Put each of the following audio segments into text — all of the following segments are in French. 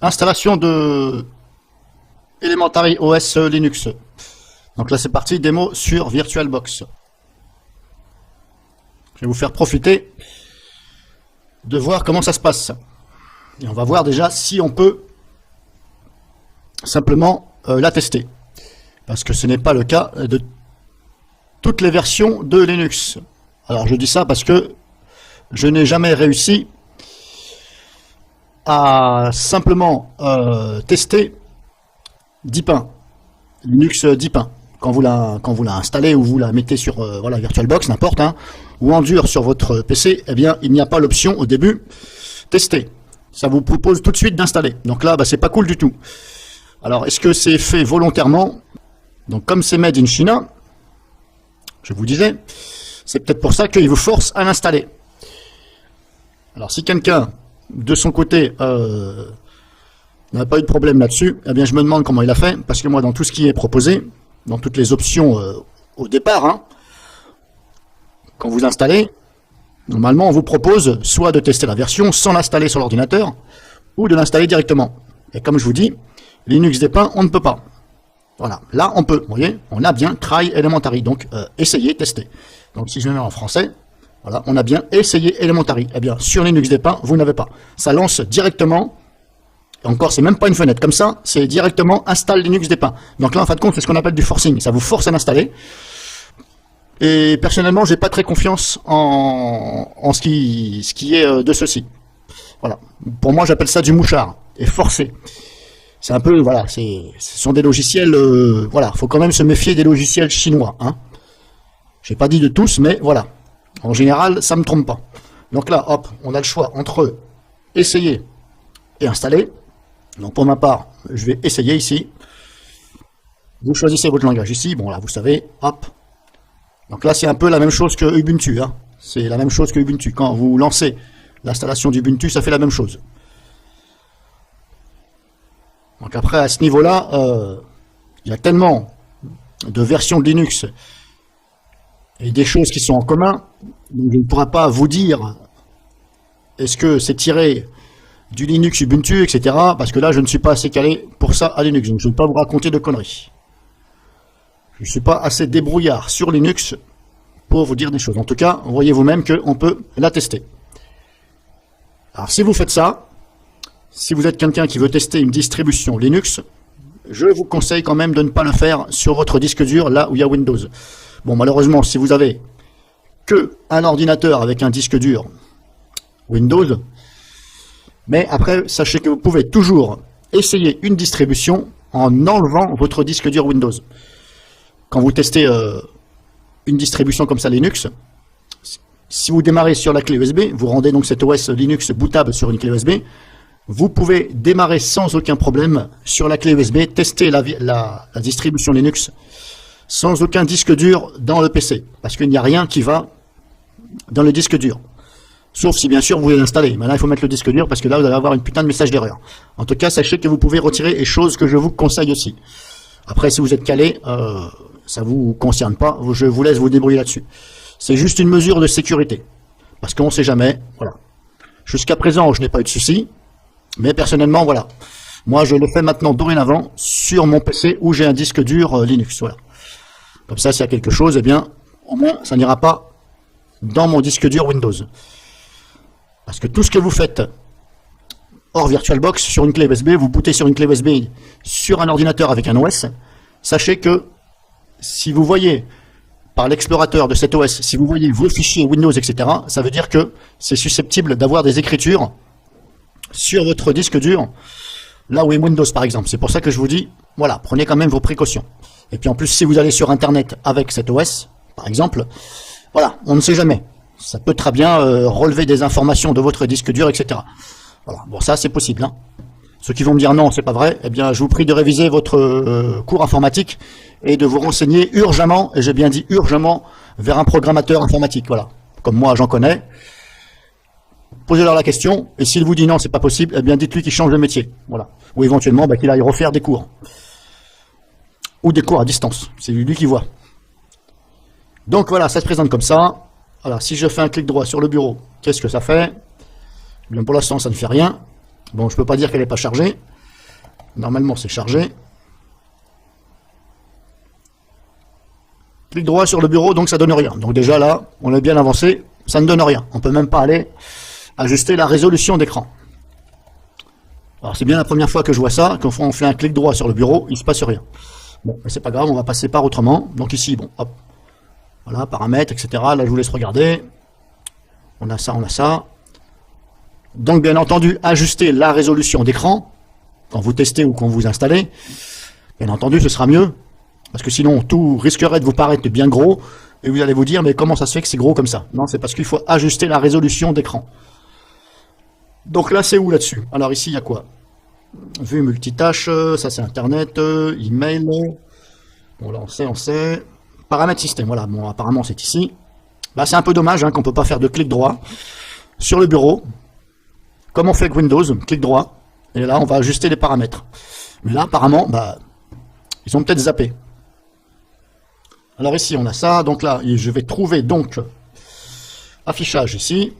Installation de Elementary OS Linux. Donc là c'est parti, démo sur VirtualBox. Je vais vous faire profiter de voir comment ça se passe. Et on va voir déjà si on peut simplement la tester. Parce que ce n'est pas le cas de toutes les versions de Linux. Alors je dis ça parce que je n'ai jamais réussi à simplement tester Deepin, Linux Deepin. Quand vous la installez ou vous la mettez sur voilà, VirtualBox, n'importe, hein, ou en dur sur votre PC, eh bien il n'y a pas l'option au début tester. Ça vous propose tout de suite d'installer. Donc là, bah, c'est pas cool du tout. Alors, est-ce que c'est fait volontairement? Donc comme c'est made in China, je vous disais, c'est peut-être pour ça qu'il vous force à l'installer. Alors si quelqu'un, de son côté, n'a pas eu de problème là-dessus, eh bien je me demande comment il a fait, parce que moi, dans tout ce qui est proposé, dans toutes les options au départ, hein, quand vous installez, normalement, on vous propose soit de tester la version sans l'installer sur l'ordinateur, ou de l'installer directement. Et comme je vous dis, Linux Deepin, on ne peut pas. Voilà, là on peut, vous voyez, on a bien Try Elementary, donc essayer, tester. Donc si je le mets en français, voilà, on a bien essayé Elementary. Eh bien, sur Linux Deepin, vous n'avez pas. Ça lance directement, et encore, c'est même pas une fenêtre, comme ça, c'est directement installe Linux Deepin. Donc là, en fin de compte, c'est ce qu'on appelle du forcing, ça vous force à l'installer. Et personnellement, j'ai pas très confiance en ce qui est de ceci. Voilà, pour moi, j'appelle ça du mouchard, et forcé. C'est un peu, voilà, ce sont des logiciels, voilà, faut quand même se méfier des logiciels chinois, hein. J'ai pas dit de tous, mais voilà. En général, ça me trompe pas. Donc là, hop, on a le choix entre essayer et installer. Donc pour ma part, je vais essayer ici. Vous choisissez votre langage ici, bon là, vous savez, hop. Donc là, c'est un peu la même chose que Ubuntu, hein. C'est la même chose que Ubuntu. Quand vous lancez l'installation d'Ubuntu, ça fait la même chose. Donc après, à ce niveau-là, il y a tellement de versions de Linux et des choses qui sont en commun, donc je ne pourrai pas vous dire est-ce que c'est tiré du Linux Ubuntu, etc. Parce que là, je ne suis pas assez calé pour ça à Linux, donc je ne vais pas vous raconter de conneries. Je ne suis pas assez débrouillard sur Linux pour vous dire des choses. En tout cas, voyez vous-même qu'on peut la tester. Alors si vous faites ça, si vous êtes quelqu'un qui veut tester une distribution Linux, je vous conseille quand même de ne pas le faire sur votre disque dur, là où il y a Windows. Bon, malheureusement, si vous avez que un ordinateur avec un disque dur Windows, mais après, sachez que vous pouvez toujours essayer une distribution en enlevant votre disque dur Windows. Quand vous testez une distribution comme ça Linux, si vous démarrez sur la clé USB, vous rendez donc cet OS Linux bootable sur une clé USB, vous pouvez démarrer sans aucun problème sur la clé USB, tester la distribution Linux sans aucun disque dur dans le PC, parce qu'il n'y a rien qui va dans le disque dur. Sauf si bien sûr vous voulez l'installer. Mais là il faut mettre le disque dur parce que là vous allez avoir une putain de message d'erreur. En tout cas, sachez que vous pouvez retirer les choses que je vous conseille aussi. Après, si vous êtes calé, ça vous concerne pas, je vous laisse vous débrouiller là-dessus. C'est juste une mesure de sécurité, parce qu'on ne sait jamais. Voilà. Jusqu'à présent, je n'ai pas eu de soucis. Mais personnellement, voilà. Moi, je le fais maintenant dorénavant sur mon PC où j'ai un disque dur Linux. Voilà. Comme ça, s'il y a quelque chose, eh bien, au moins, ça n'ira pas dans mon disque dur Windows. Parce que tout ce que vous faites hors VirtualBox sur une clé USB, vous bootez sur une clé USB sur un ordinateur avec un OS, sachez que si vous voyez par l'explorateur de cet OS, si vous voyez vos fichiers Windows, etc., ça veut dire que c'est susceptible d'avoir des écritures sur votre disque dur, là où est Windows par exemple. C'est pour ça que je vous dis, voilà, prenez quand même vos précautions. Et puis en plus, si vous allez sur Internet avec cet OS, par exemple, voilà, on ne sait jamais. Ça peut très bien relever des informations de votre disque dur, etc. Voilà, bon ça c'est possible, hein. Ceux qui vont me dire non, c'est pas vrai, eh bien je vous prie de réviser votre cours informatique et de vous renseigner urgemment, et j'ai bien dit urgemment, vers un programmateur informatique, voilà. Comme moi j'en connais. Posez-leur la question, et s'il vous dit non, c'est pas possible, eh bien dites-lui qu'il change de métier, voilà. Ou éventuellement qu'il aille refaire des cours. Ou des cours à distance, c'est lui qui voit. Donc voilà, ça se présente comme ça. Alors si je fais un clic droit sur le bureau, qu'est-ce que ça fait? Eh bien pour l'instant ça ne fait rien. Bon, je peux pas dire qu'elle n'est pas chargée. Normalement, c'est chargé. Clic droit sur le bureau, donc ça donne rien. Donc déjà là, on est bien avancé, ça ne donne rien. On peut même pas aller ajuster la résolution d'écran. Alors c'est bien la première fois que je vois ça, quand on fait un clic droit sur le bureau, il se passe rien. Bon, mais c'est pas grave, on va passer par autrement. Donc ici, bon, hop, voilà, paramètres, etc. Là, je vous laisse regarder. On a ça, on a ça. Donc bien entendu, ajuster la résolution d'écran, quand vous testez ou quand vous installez, bien entendu, ce sera mieux. Parce que sinon, tout risquerait de vous paraître bien gros, et vous allez vous dire, mais comment ça se fait que c'est gros comme ça? Non, c'est parce qu'il faut ajuster la résolution d'écran. Donc là, c'est où là-dessus? Alors ici, il y a quoi? Vue multitâche, ça c'est Internet, email. Bon là, on sait. Paramètres système, voilà, bon, apparemment c'est ici. Bah, c'est un peu dommage hein, qu'on ne peut pas faire de clic droit sur le bureau. Comme on fait avec Windows, clic droit. Et là, on va ajuster les paramètres. Mais là, apparemment, bah, ils ont peut-être zappé. Alors ici, on a ça. Donc là, je vais trouver donc affichage ici.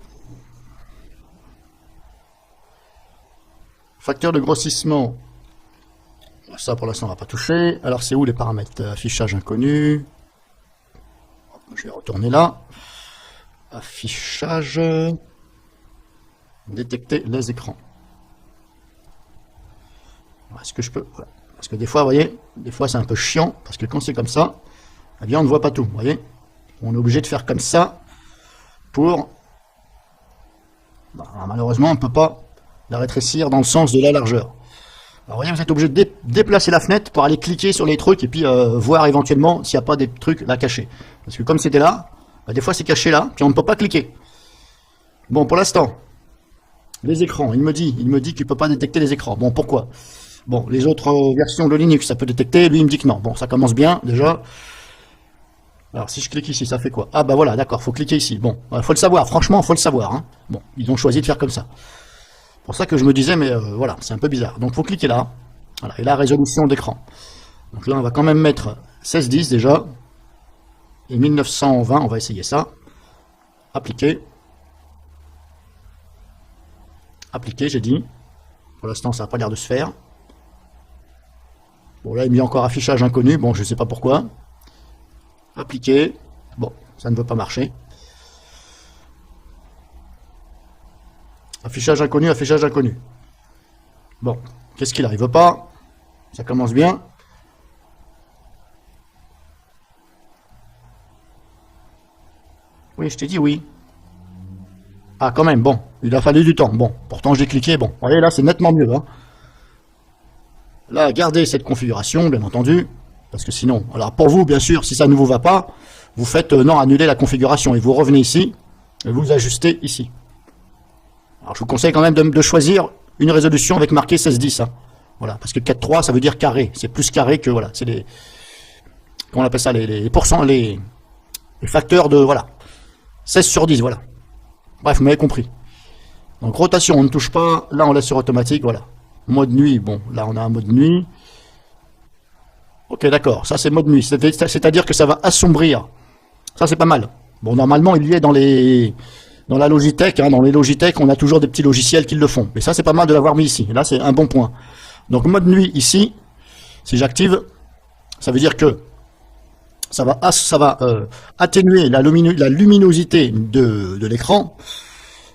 Facteur de grossissement. Ça, pour l'instant, on va pas toucher. Alors, c'est où les paramètres? Affichage inconnu. Je vais retourner là. Affichage. Détecter les écrans. Est-ce que je peux... Voilà. Parce que des fois, vous voyez, des fois, c'est un peu chiant. Parce que quand c'est comme ça, eh bien, on ne voit pas tout. Vous voyez, on est obligé de faire comme ça pour... Bah, malheureusement, on ne peut pas la rétrécir dans le sens de la largeur. Alors, vous voyez, vous êtes obligé de déplacer la fenêtre pour aller cliquer sur les trucs et puis voir éventuellement s'il n'y a pas des trucs là cachés. Parce que comme c'était là, bah, des fois c'est caché là, puis on ne peut pas cliquer. Bon, pour l'instant, les écrans, il me dit qu'il ne peut pas détecter les écrans. Bon, pourquoi? Bon, les autres versions de Linux, ça peut détecter, lui il me dit que non. Bon, ça commence bien, déjà. Alors, si je clique ici, ça fait quoi? Ah bah voilà, d'accord, faut cliquer ici. Bon, faut le savoir, franchement, faut le savoir. Hein. Bon, ils ont choisi de faire comme ça. C'est pour ça que je me disais, mais voilà, c'est un peu bizarre. Donc, faut cliquer là. Voilà, et la résolution d'écran. Donc là, on va quand même mettre 1610 déjà. Et 1920, on va essayer ça. Appliquer. Appliquer, j'ai dit. Pour l'instant, ça n'a pas l'air de se faire. Bon, là, il met encore affichage inconnu. Bon, je ne sais pas pourquoi. Appliquer. Bon, ça ne veut pas marcher. Affichage inconnu, affichage inconnu. Bon, qu'est-ce qu'il n'arrive pas? Ça commence bien. Oui, je t'ai dit oui. Ah, quand même, bon. Il a fallu du temps. Bon, pourtant j'ai cliqué. Bon, vous voyez, là, c'est nettement mieux. Hein. Là, gardez cette configuration, bien entendu. Parce que sinon, alors pour vous, bien sûr, si ça ne vous va pas, vous faites non, annuler la configuration. Et vous revenez ici, et vous ajustez ici. Alors, je vous conseille quand même de choisir une résolution avec marqué 1610. Hein. Voilà, parce que 4.3, ça veut dire carré. C'est plus carré que, voilà, c'est les... Comment on appelle ça? Les pourcents, les facteurs de, voilà. 16 sur 10, voilà. Bref, vous m'avez compris. Donc, rotation, on ne touche pas. Là, on laisse sur automatique, voilà. Mode nuit, bon, là, on a un mode nuit. Ok, d'accord, ça, c'est mode nuit. C'est-à-dire que ça va assombrir. Ça, c'est pas mal. Bon, normalement, il y est dans les... Dans la Logitech, hein, dans les Logitech, on a toujours des petits logiciels qui le font. Mais ça, c'est pas mal de l'avoir mis ici. Là, c'est un bon point. Donc, mode nuit ici, si j'active, ça veut dire que ça va atténuer la luminosité de l'écran.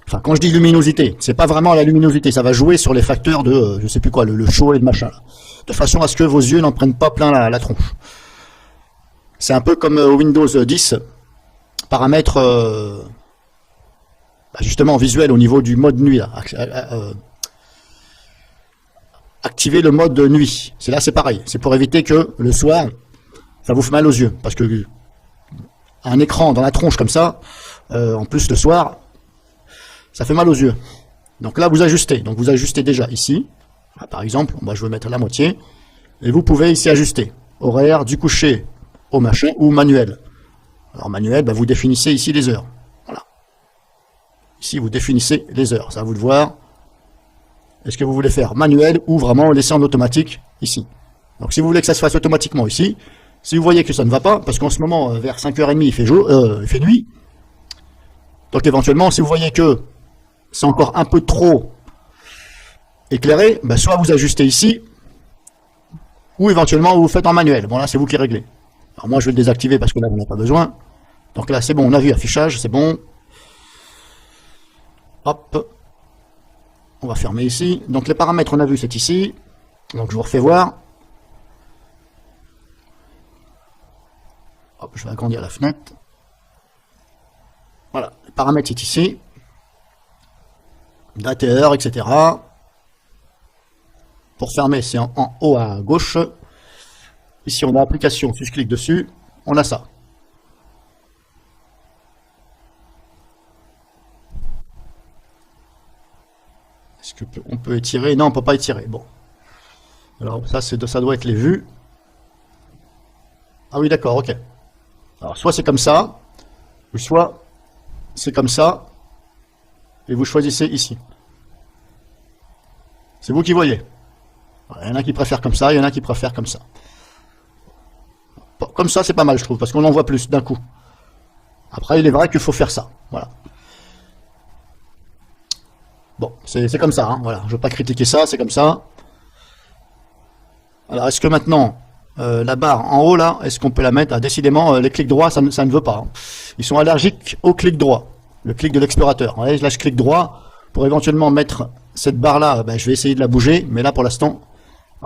Enfin, quand je dis luminosité, c'est pas vraiment la luminosité, ça va jouer sur les facteurs de, je sais plus quoi, le chaud et le machin. Là, de façon à ce que vos yeux n'en prennent pas plein la tronche. C'est un peu comme Windows 10, paramètres... justement visuel au niveau du mode nuit là. Activer le mode nuit, c'est pareil, c'est pour éviter que le soir ça vous fait mal aux yeux, parce que un écran dans la tronche comme ça, en plus le soir ça fait mal aux yeux. Donc là vous ajustez, donc vous ajustez déjà ici, par exemple, moi je veux mettre la moitié, et vous pouvez ici ajuster horaire du coucher au machin ou manuel. Alors manuel, vous définissez ici les heures. Ici, vous définissez les heures. Ça à vous de voir. Est-ce que vous voulez faire manuel ou vraiment laisser en automatique ici? Donc, si vous voulez que ça se fasse automatiquement ici, si vous voyez que ça ne va pas, parce qu'en ce moment, vers 5h30, il fait jour, il fait nuit. Donc, éventuellement, si vous voyez que c'est encore un peu trop éclairé, soit vous ajustez ici, ou éventuellement vous faites en manuel. Bon là c'est vous qui réglez. Alors moi je vais le désactiver parce que là on n'a pas besoin. Donc là c'est bon, on a vu affichage, c'est bon. Hop. On va fermer ici. Donc les paramètres on a vu c'est ici. Donc je vous refais voir. Hop, je vais agrandir la fenêtre. Voilà, les paramètres c'est ici. Date et heure, etc. Pour fermer, c'est en haut à gauche. Ici, on a application. Si je clique dessus, on a ça. Est-ce qu'on peut étirer? Non, on ne peut pas étirer. Bon. Alors, ça doit être les vues. Ah oui, d'accord, ok. Alors, soit c'est comme ça, ou soit c'est comme ça, et vous choisissez ici. C'est vous qui voyez. Il y en a qui préfèrent comme ça, il y en a qui préfèrent comme ça. Comme ça, c'est pas mal, je trouve, parce qu'on en voit plus d'un coup. Après, il est vrai qu'il faut faire ça. Voilà. Bon, c'est comme ça, hein, voilà. Je ne veux pas critiquer ça, c'est comme ça. Alors, est-ce que maintenant, la barre en haut, là, est-ce qu'on peut la mettre? Ah, décidément, les clics droits, ça ne veut pas. Hein. Ils sont allergiques au clic droit, le clic de l'explorateur. Là, je clique droit pour éventuellement mettre cette barre-là. Ben, je vais essayer de la bouger, mais là, pour l'instant,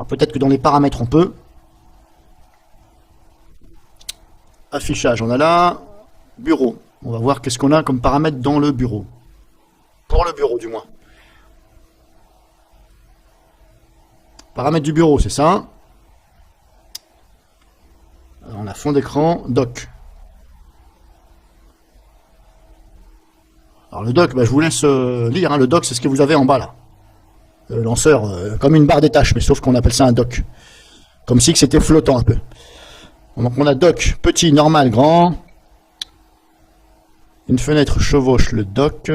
peut-être que dans les paramètres, on peut. Affichage, on a là. Bureau. On va voir qu'est-ce qu'on a comme paramètre dans le bureau. Pour le bureau, du moins. Paramètres du bureau, c'est ça. Alors, on a fond d'écran, doc. Alors le doc, ben, je vous laisse lire. Hein. Le doc, c'est ce que vous avez en bas là. Le lanceur, comme une barre des tâches, mais sauf qu'on appelle ça un doc. Comme si c'était flottant un peu. Donc on a doc, petit, normal, grand. Une fenêtre chevauche le doc.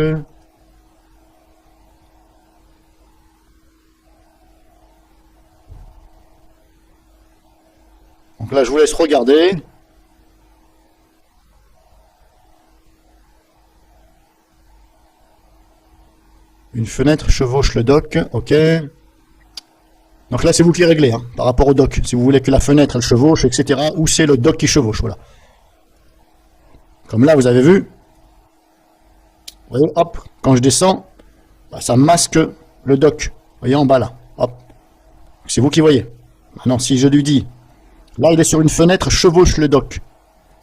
Donc là, je vous laisse regarder. Une fenêtre chevauche le doc, ok. Donc là, c'est vous qui réglez, hein, par rapport au doc. Si vous voulez que la fenêtre, elle chevauche, etc. Ou c'est le doc qui chevauche, voilà. Comme là, vous avez vu. Vous voyez, hop, quand je descends, bah, ça masque le doc. Vous voyez en bas là, hop. C'est vous qui voyez. Maintenant, si je lui dis, là, il est sur une fenêtre chevauche le doc.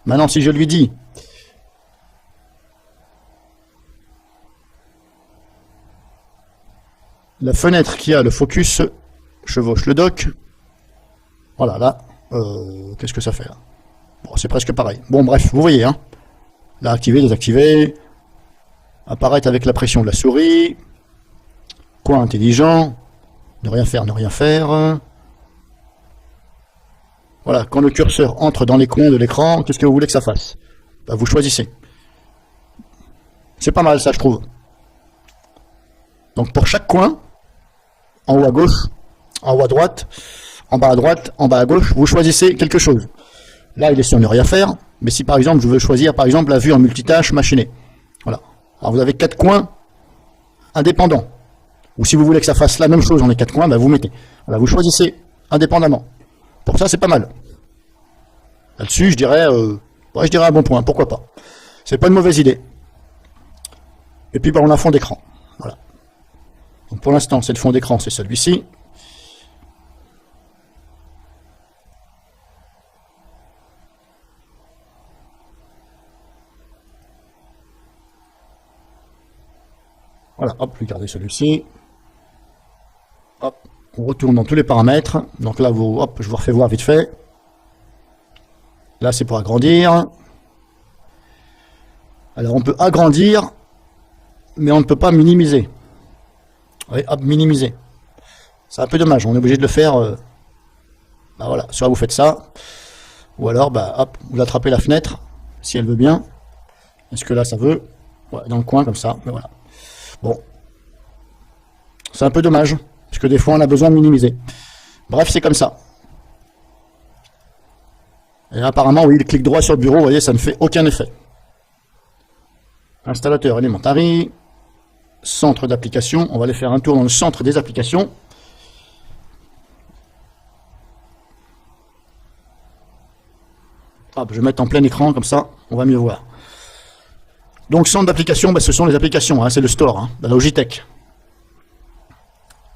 Maintenant, si je lui dis, la fenêtre qui a le focus chevauche le doc. Voilà, là, qu'est-ce que ça fait là? Bon, c'est presque pareil. Bon, bref, vous voyez, hein. Là, activer, désactiver. Apparaître avec la pression de la souris. Coin intelligent. Ne rien faire, ne rien faire. Voilà, quand le curseur entre dans les coins de l'écran, qu'est-ce que vous voulez que ça fasse? Bah, vous choisissez. C'est pas mal, ça, je trouve. Donc, pour chaque coin, en haut à gauche, en haut à droite, en bas à gauche, vous choisissez quelque chose. Là, il est sur ne rien faire, mais si par exemple, je veux choisir par exemple la vue en multitâche machinée. Voilà. Alors vous avez 4 coins indépendants. Ou si vous voulez que ça fasse la même chose dans les 4 coins, bah, vous mettez. Voilà, vous choisissez indépendamment. Pour ça, c'est pas mal. Là-dessus, je dirais un bon point, pourquoi pas. C'est pas une mauvaise idée. Et puis, bah, on a fond d'écran. Voilà. Donc pour l'instant, c'est le fond d'écran, c'est celui-ci. Voilà, hop, regardez celui-ci. Hop, on retourne dans tous les paramètres. Donc là, hop, je vous refais voir vite fait. Là, c'est pour agrandir. Alors, on peut agrandir, mais on ne peut pas minimiser. Oui, hop, minimiser. C'est un peu dommage, on est obligé de le faire. Bah voilà, soit vous faites ça, ou alors, bah hop, vous attrapez la fenêtre, si elle veut bien. Est-ce que là, ça veut? Ouais, dans le coin, comme ça, mais voilà. Bon. C'est un peu dommage, parce que des fois, on a besoin de minimiser. Bref, c'est comme ça. Et apparemment, oui, le clic droit sur le bureau, vous voyez, ça ne fait aucun effet. Installateur Elementary. Centre d'application. On va aller faire un tour dans le centre des applications. Hop, je vais mettre en plein écran, comme ça, on va mieux voir. Donc, centre d'application, ce sont les applications, hein, c'est le store, hein, la Logitech.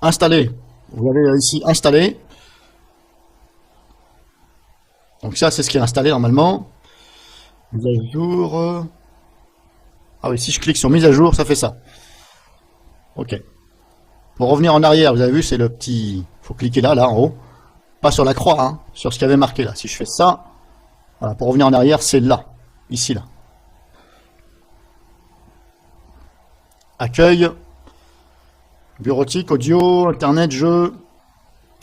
Installer. Vous avez ici installer. Donc ça, c'est ce qui est installé normalement. Mise à jour. Ah oui, si je clique sur mise à jour, ça fait ça. Ok. Pour revenir en arrière, vous avez vu, c'est le petit... faut cliquer là, en haut. Pas sur la croix, hein, sur ce qu'il y avait marqué là. Si je fais ça, voilà, pour revenir en arrière, c'est là. Ici, là. Accueil. Bureautique, audio, internet, jeu,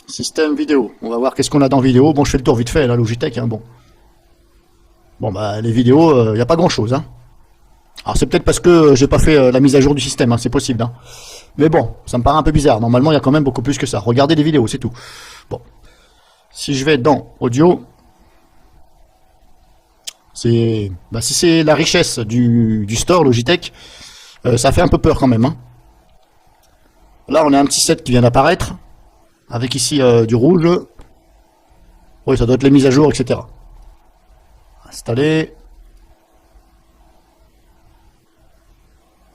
système, vidéo. On va voir qu'est-ce qu'on a dans vidéo. Bon, je fais le tour vite fait, la Logitech, hein, bon. Bon, bah, les vidéos, il n'y a pas grand-chose, hein. Alors, c'est peut-être parce que j'ai pas fait la mise à jour du système, hein, c'est possible, hein. Mais bon, ça me paraît un peu bizarre. Normalement, il y a quand même beaucoup plus que ça. Regardez les vidéos, c'est tout. Bon. Si je vais dans audio, c'est, bah, si c'est la richesse du store Logitech, ça fait un peu peur quand même, hein. Là, on a un petit set qui vient d'apparaître, avec ici du rouge. Oui, ça doit être les mises à jour, etc. Installer.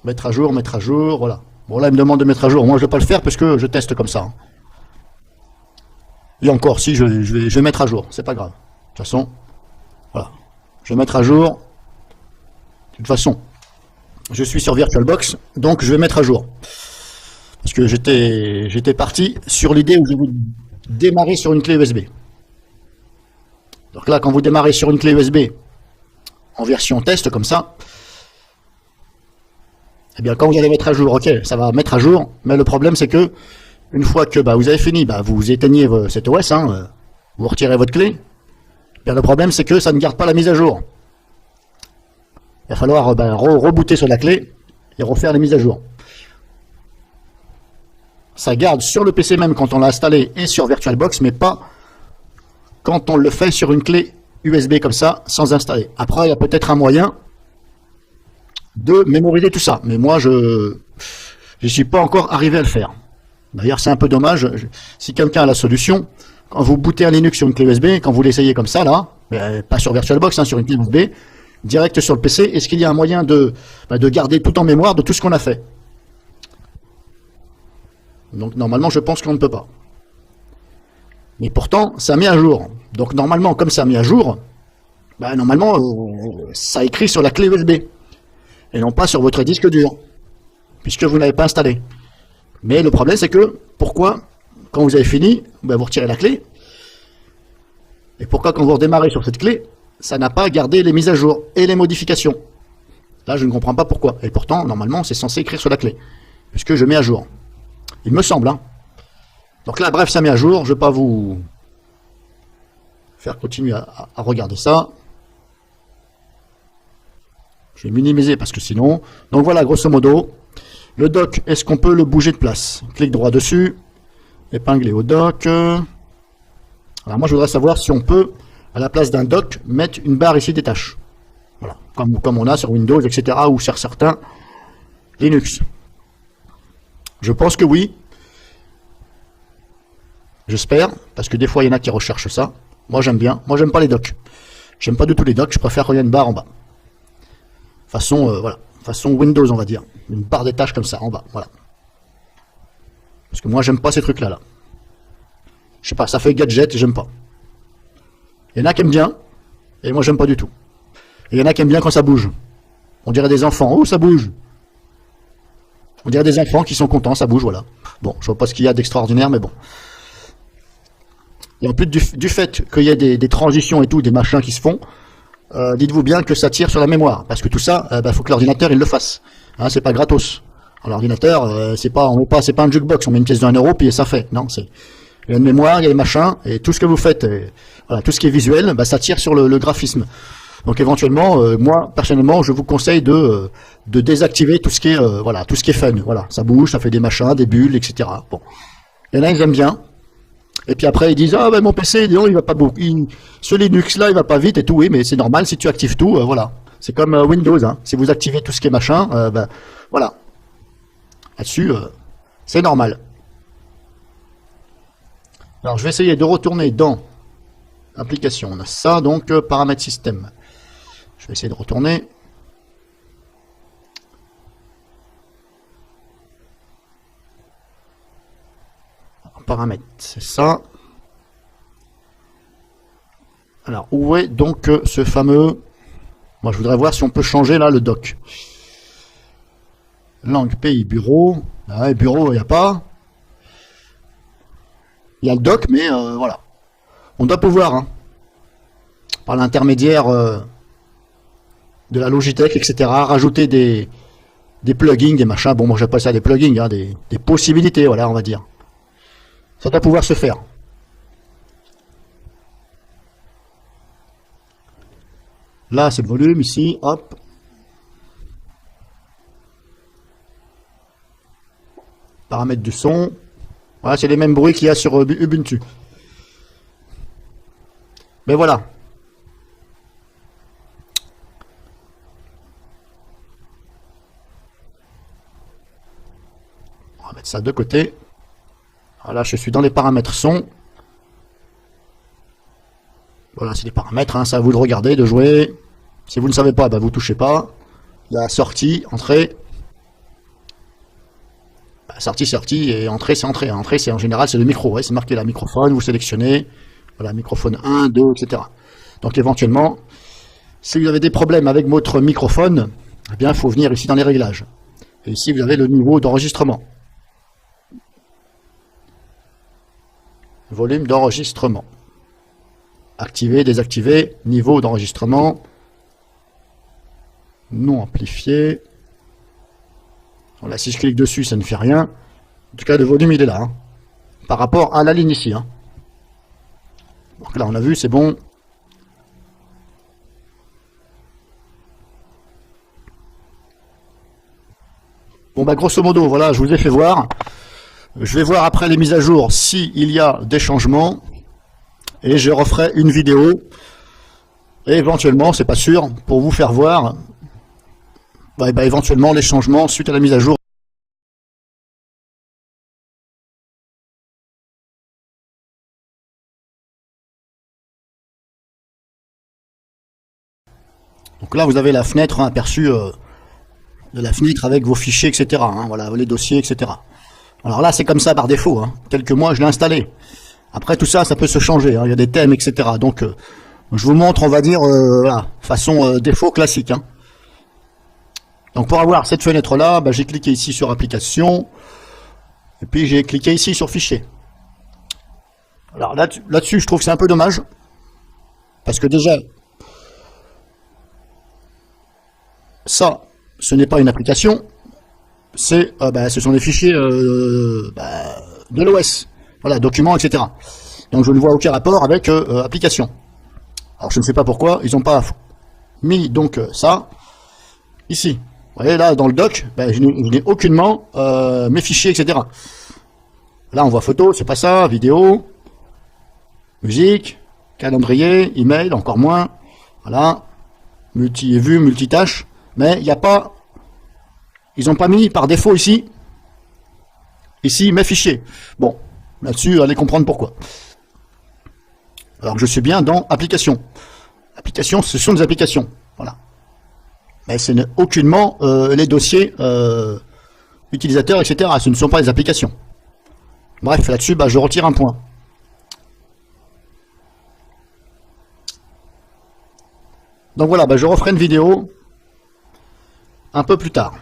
Mettre à jour, voilà. Bon, là, il me demande de mettre à jour. Moi, je ne vais pas le faire parce que je teste comme ça, hein. Et encore, si, je vais mettre à jour. C'est pas grave. De toute façon, voilà. Je vais mettre à jour. De toute façon, je suis sur VirtualBox, donc je vais mettre à jour. Parce que j'étais parti sur l'idée où je vais démarrer sur une clé USB. Donc là, quand vous démarrez sur une clé USB en version test comme ça, eh bien quand vous allez mettre à jour, ok, ça va mettre à jour, mais le problème c'est que une fois que vous avez fini, vous éteignez cet OS, hein, vous retirez votre clé. Eh bien, le problème c'est que ça ne garde pas la mise à jour. Il va falloir rebooter sur la clé et refaire les mises à jour. Ça garde sur le PC même quand on l'a installé et sur VirtualBox, mais pas quand on le fait sur une clé USB comme ça, sans installer. Après, il y a peut-être un moyen de mémoriser tout ça, mais moi, je ne suis pas encore arrivé à le faire. D'ailleurs, c'est un peu dommage. Si quelqu'un a la solution, quand vous bootez un Linux sur une clé USB, quand vous l'essayez comme ça, là, pas sur VirtualBox, hein, sur une clé USB, direct sur le PC, est-ce qu'il y a un moyen de garder tout en mémoire de tout ce qu'on a fait? Donc normalement, je pense qu'on ne peut pas. Mais pourtant, ça met à jour. Donc normalement, comme ça met à jour, normalement, ça écrit sur la clé USB. Et non pas sur votre disque dur. Puisque vous n'avez pas installé. Mais le problème, c'est que, pourquoi, quand vous avez fini, vous retirez la clé. Et pourquoi, quand vous redémarrez sur cette clé, ça n'a pas gardé les mises à jour et les modifications? Là, je ne comprends pas pourquoi. Et pourtant, normalement, c'est censé écrire sur la clé. Puisque je mets à jour. Il me semble, hein. Donc là, bref, ça met à jour. Je ne vais pas vous faire continuer à regarder ça. Je vais minimiser parce que sinon... Donc voilà, grosso modo. Le dock, est-ce qu'on peut le bouger de place? Clic droit dessus. Épingler au dock. Alors moi, je voudrais savoir si on peut, à la place d'un dock, mettre une barre ici des tâches. Voilà. Comme on a sur Windows, etc. ou sur certains Linux. Je pense que oui. J'espère, parce que des fois il y en a qui recherchent ça. Moi j'aime bien. Moi j'aime pas les docks. J'aime pas du tout les docks. Je préfère qu'il y ait une barre en bas. Façon voilà, façon Windows on va dire. Une barre des tâches comme ça en bas. Voilà. Parce que moi j'aime pas ces trucs là. Je sais pas, ça fait gadget. J'aime pas. Il y en a qui aiment bien, et moi j'aime pas du tout. Et il y en a qui aiment bien quand ça bouge. On dirait des enfants. Oh ça bouge. On dirait des enfants qui sont contents, ça bouge, voilà. Bon, je vois pas ce qu'il y a d'extraordinaire, mais bon. Et en plus du fait qu'il y ait des transitions et tout, des machins qui se font, dites-vous bien que ça tire sur la mémoire. Parce que tout ça, faut que l'ordinateur il le fasse. Hein, c'est pas gratos. L'ordinateur, c'est pas un jukebox, on met une pièce de 1 euro, puis ça fait. Non, il y a une mémoire, il y a des machins, et tout ce que vous faites, voilà, tout ce qui est visuel, ça tire sur le graphisme. Donc éventuellement, moi personnellement, je vous conseille de désactiver tout ce qui est voilà, tout ce qui est fun. Voilà, ça bouge, ça fait des machins, des bulles, etc. Bon, il y en a ils aiment bien. Et puis après ils disent mon PC, disons, il va pas beaucoup, ce Linux là, il va pas vite et tout. Oui, mais c'est normal si tu actives tout. Voilà, c'est comme Windows. Hein. Si vous activez tout ce qui est machin, voilà, là-dessus, c'est normal. Alors je vais essayer de retourner dans application. On a ça, donc paramètres système. Je vais essayer de retourner. Alors, paramètres, c'est ça. Alors, où est donc ce fameux... Moi, je voudrais voir si on peut changer là le doc. Langue, pays, bureau. Ah, bureau, il n'y a pas. Il y a le doc, mais voilà. On doit pouvoir, hein, par l'intermédiaire de la Logitech, etc., rajouter des plugins, des machins. Bon, moi, j'appelle ça des plugins, hein, des possibilités, voilà, on va dire. Ça doit pouvoir se faire. Là, c'est le volume, ici, hop. Paramètres du son. Voilà, c'est les mêmes bruits qu'il y a sur Ubuntu. Mais voilà. On va mettre ça de côté. Voilà, je suis dans les paramètres son. Voilà, c'est les paramètres, hein, c'est à vous de regarder, de jouer. Si vous ne savez pas, bah, vous touchez pas. Il y a sortie, entrée. Bah, sortie, et entrée, c'est entrée. Entrée, c'est en général, c'est le micro. Ouais, c'est marqué là, microphone, vous sélectionnez. Voilà, microphone 1, 2, etc. Donc éventuellement, si vous avez des problèmes avec votre microphone, eh bien, il faut venir ici dans les réglages. Et ici, vous avez le niveau d'enregistrement. Volume d'enregistrement. Activer, désactiver, niveau d'enregistrement. Non amplifié. Voilà, si je clique dessus, ça ne fait rien. En tout cas, le volume, il est là. Hein, par rapport à la ligne ici. Hein. Donc là, on a vu, c'est bon. Bon, bah, grosso modo, voilà, je vous ai fait voir. Je vais voir après les mises à jour s'il y a des changements. Et je referai une vidéo. Et éventuellement, c'est pas sûr, pour vous faire voir, bah, éventuellement les changements suite à la mise à jour. Donc là, vous avez la fenêtre, hein, aperçue de la fenêtre avec vos fichiers, etc. Hein, voilà, les dossiers, etc. Alors là, c'est comme ça par défaut. Hein. Quelques mois, je l'ai installé. Après, tout ça, ça peut se changer. Hein. Il y a des thèmes, etc. Donc, je vous montre, on va dire, voilà, façon défaut classique. Hein. Donc, pour avoir cette fenêtre-là, bah, j'ai cliqué ici sur Application. Et puis, j'ai cliqué ici sur Fichier. Alors là-dessus, je trouve que c'est un peu dommage. Parce que déjà, ça, ce n'est pas une application. C'est, ce sont des fichiers de l'OS. Voilà, documents, etc. Donc je ne vois aucun rapport avec application. Alors je ne sais pas pourquoi, ils n'ont pas mis donc ça ici. Vous voyez là, dans le doc, je n'ai aucunement mes fichiers, etc. Là, on voit photo, c'est pas ça, vidéo, musique, calendrier, email, encore moins. Voilà, multi-vue, multitâche. Mais il n'y a pas... Ils n'ont pas mis par défaut ici mes fichiers. Bon, là-dessus, allez comprendre pourquoi. Alors que je suis bien dans application. Application, ce sont des applications. Voilà. Mais ce n'est aucunement les dossiers utilisateurs, etc. Ce ne sont pas les applications. Bref, là-dessus, je retire un point. Donc voilà, je referai une vidéo un peu plus tard.